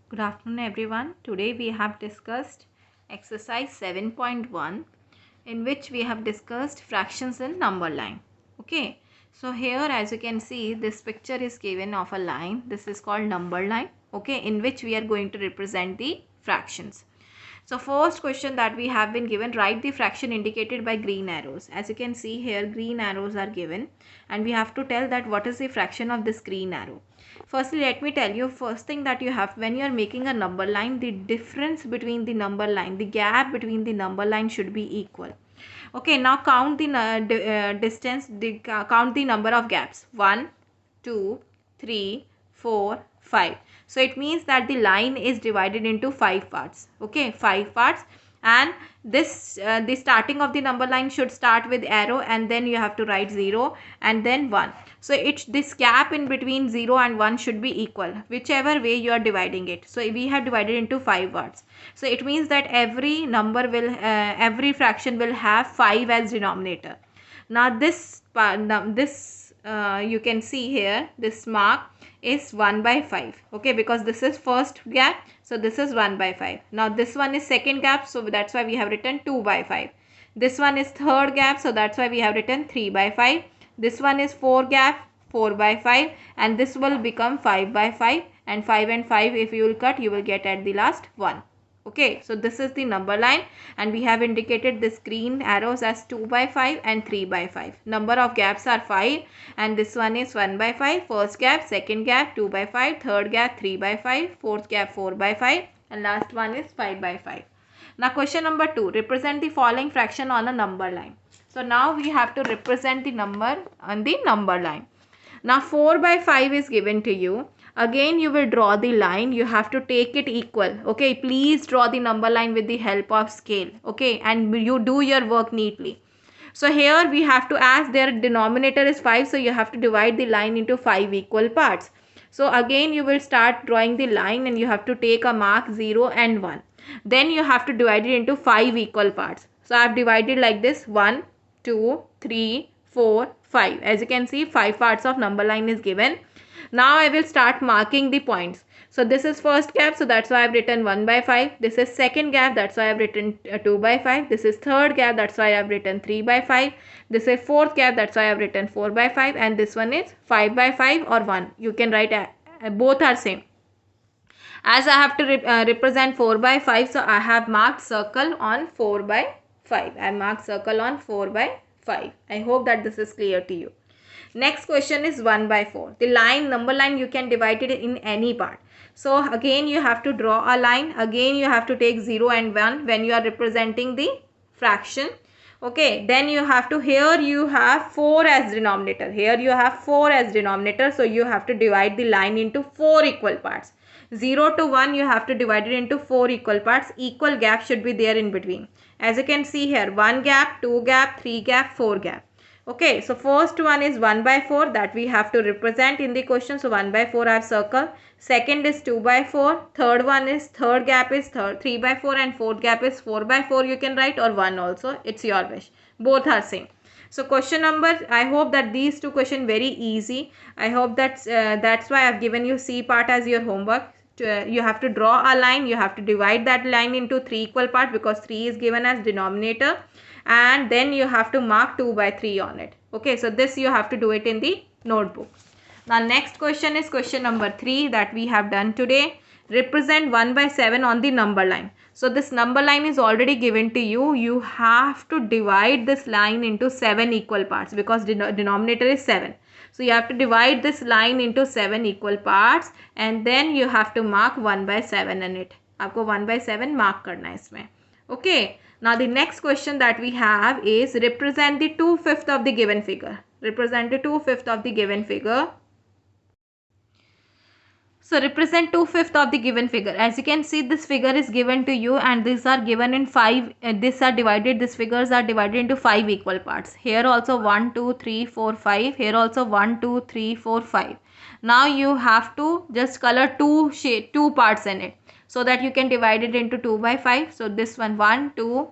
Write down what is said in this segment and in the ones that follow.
Good afternoon everyone. Today we have discussed exercise 7.1 in which we have discussed fractions in number line. Okay. So here as you can see this picture is given of a line. This is called number line. Okay. In which we are going to represent the fractions. So first question that we have been given, write the fraction indicated by green arrows. As you can see here green arrows are given and we have to tell that what is the fraction of this green arrow. Firstly, let me tell you first thing that you have when you are making a number line, the difference between the number line, the gap between the number line should be equal. Okay, now count the distance, count the number of gaps. 1, 2, 3, 4, 5. So it means that the line is divided into 5 parts. Okay, 5 parts, and this the starting of the number line should start with arrow and then you have to write 0 and then 1. So this gap in between 0 and 1 should be equal whichever way you are dividing it. So we have divided into 5 parts. So it means that every number will every fraction will have 5 as denominator. Now this you can see here this mark is 1 by 5. Okay, because this is first gap, so this is 1 by 5. Now this one is second gap, so that's why we have written 2 by 5. This one is third gap, so that's why we have written 3 by 5. This one is 4 gap, 4 by 5, and this will become 5 by 5, and 5 and 5 if you will cut you will get at the last 1. Okay, so this is the number line and we have indicated this green arrows as 2 by 5 and 3 by 5. Number of gaps are 5 and this one is 1 by 5, first gap, second gap 2 by 5, third gap 3 by 5, fourth gap 4 by 5 and last one is 5 by 5. Now question number 2, represent the following fraction on a number line. So now we have to represent the number on the number line. Now 4 by 5 is given to you. Again you will draw the line, you have to take it equal. Okay, please draw the number line with the help of scale. Okay, and you do your work neatly. So here we have to, as their denominator is 5, so you have to divide the line into 5 equal parts. So again you will start drawing the line and you have to take a mark 0 and 1. Then you have to divide it into 5 equal parts. So I have divided like this: 1, 2, 3, 4, 5. As you can see 5 parts of number line is given. Now I will start marking the points. So this is first gap, so that's why I have written 1 by 5. This is second gap, that's why I have written 2 by 5. This is third gap, that's why I have written 3 by 5. This is fourth gap, that's why I have written 4 by 5. And this one is 5 by 5 or 1. You can write both are same. As I have to represent 4 by 5, so I have marked circle on 4 by 5. I marked circle on 4 by 5. I hope that this is clear to you. Next question is 1 by 4. The line, number line, you can divide it in any part. So again you have to draw a line. Again you have to take 0 and 1 when you are representing the fraction. Okay, then you have to, here you have 4 as denominator. Here you have 4 as denominator. So you have to divide the line into 4 equal parts. 0 to 1 you have to divide it into 4 equal parts. Equal gap should be there in between. As you can see here, 1 gap, 2 gap, 3 gap, 4 gap. Okay, so first one is 1 by 4 that we have to represent in the question. So 1 by 4 I have circle. Second is 2 by 4. Third one is, third gap is 3 by 4 and fourth gap is 4 by 4 you can write, or 1 also. It's your wish. Both are same. So question number, I hope that these two questions very easy. I hope that's why I have given you C part as your homework. You have to draw a line. You have to divide that line into 3 equal parts because 3 is given as denominator. And then you have to mark 2 by 3 on it. Okay, so this you have to do it in the notebook. Now next question is question number 3 that we have done today. Represent 1 by 7 on the number line. So this number line is already given to you. You have to divide this line into 7 equal parts because denominator is 7. So you have to divide this line into 7 equal parts and then you have to mark 1 by 7 in it. आपको 1 by 7 mark करना है इसमें. Okay. Now the next question that we have is represent the 2/5 of the given figure. Represent the 2/5 of the given figure. So represent 2/5 of the given figure. As you can see, this figure is given to you and these are given in 5. These figures are divided into 5 equal parts. Here also 1, 2, 3, 4, 5. Here also 1, 2, 3, 4, 5. Now you have to just color two parts in it, so that you can divide it into 2 by 5. So this one 1, 2,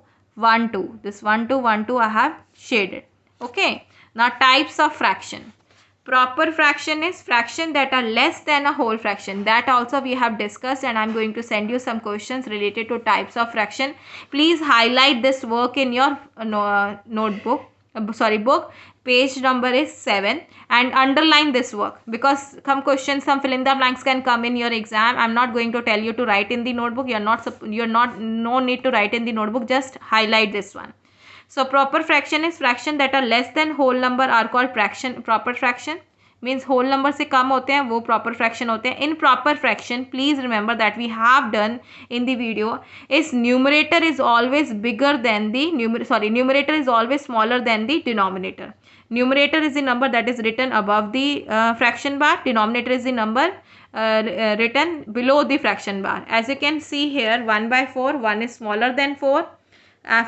1, 2. This 1, 2, 1, 2 I have shaded. Okay. Now types of fraction. Proper fraction is fraction that are less than a whole fraction. That also we have discussed, and I'm going to send you some questions related to types of fraction. Please highlight this work in your notebook, book. Page number is 7, and underline this work, because some questions, some fill in the blanks can come in your exam. I'm not going to tell you to write in the notebook. No need to write in the notebook. Just highlight this one. So proper fraction is fraction that are less than whole number are called proper fraction. Means whole number से कम होते हैं वो proper fraction होते हैं. In proper fraction, please remember that we have done in the video is numerator is always bigger than the numerator is always smaller than the denominator. Numerator is the number that is written above the fraction bar. Denominator is the number written below the fraction bar. As you can see here, 1/4, 1 is smaller than 4.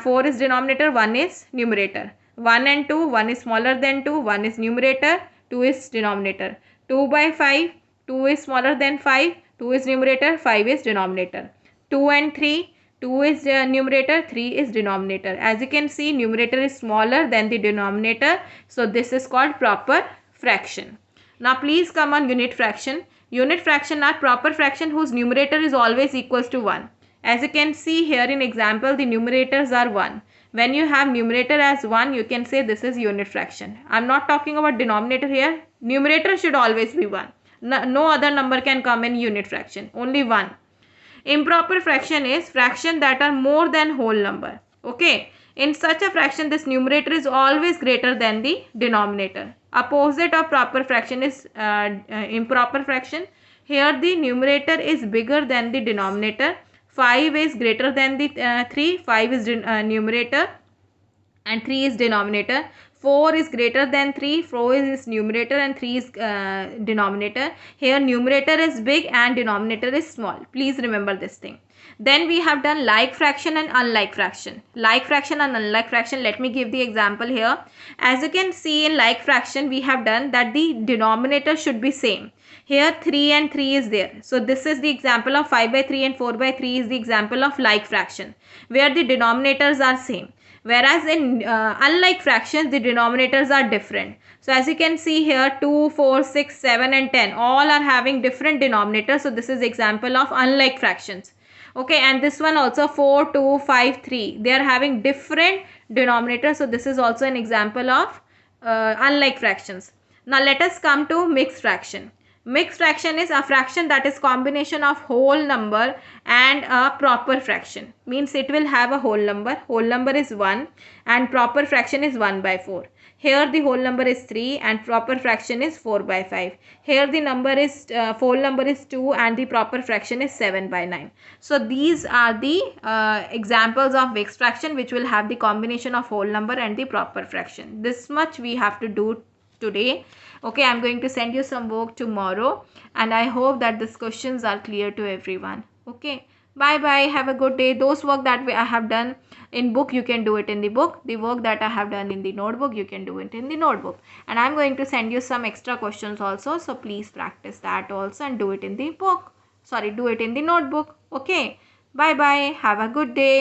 4 is denominator, 1 is numerator. 1 and 2, 1 is smaller than 2, 1 is numerator, 2 is denominator. 2/5, 2 is smaller than 5, 2 is numerator, 5 is denominator. 2 and 3, 2 is numerator, 3 is denominator. As you can see, numerator is smaller than the denominator. So this is called proper fraction. Now please come on unit fraction. Unit fraction are proper fraction whose numerator is always equals to 1. As you can see here in example, the numerators are 1. When you have numerator as 1, you can say this is unit fraction. I am not talking about denominator here. Numerator should always be 1. No other number can come in unit fraction. Only 1. Improper fraction is fraction that are more than whole number. Okay. In such a fraction, this numerator is always greater than the denominator. Opposite of proper fraction is improper fraction. Here the numerator is bigger than the denominator. 5 is greater than the 3. 5 is numerator and 3 is denominator. 4 is greater than 3. 4 is numerator and 3 is denominator. Here numerator is big and denominator is small. Please remember this thing. Then we have done like fraction and unlike fraction. Like fraction and unlike fraction. Let me give the example here. As you can see in like fraction, we have done that the denominator should be same. Here 3 and 3 is there. So this is the example of 5/3 and 4/3 is the example of like fraction where the denominators are same. Whereas in unlike fractions, the denominators are different. So as you can see here, 2, 4, 6, 7 and 10 all are having different denominators. So this is example of unlike fractions. Okay, and this one also 4, 2, 5, 3. They are having different denominators. So this is also an example of unlike fractions. Now let us come to mixed fraction. Mixed fraction is a fraction that is combination of whole number and a proper fraction. Means it will have a whole number. Whole number is 1 and proper fraction is 1/4. Here the whole number is 3 and proper fraction is 4/5. Here the number is whole number is 2 and the proper fraction is 7/9. So these are the examples of mixed fraction which will have the combination of whole number and the proper fraction. This much we have to do today. Okay, I'm going to send you some work tomorrow and I hope that these questions are clear to everyone. Okay, bye bye, have a good day. Those work that I have done in book, you can do it in the book. The work that I have done in the notebook, you can do it in the notebook. And I'm going to send you some extra questions also. So please practice that also and do it in the book. Do it in the notebook. Okay, bye bye, have a good day.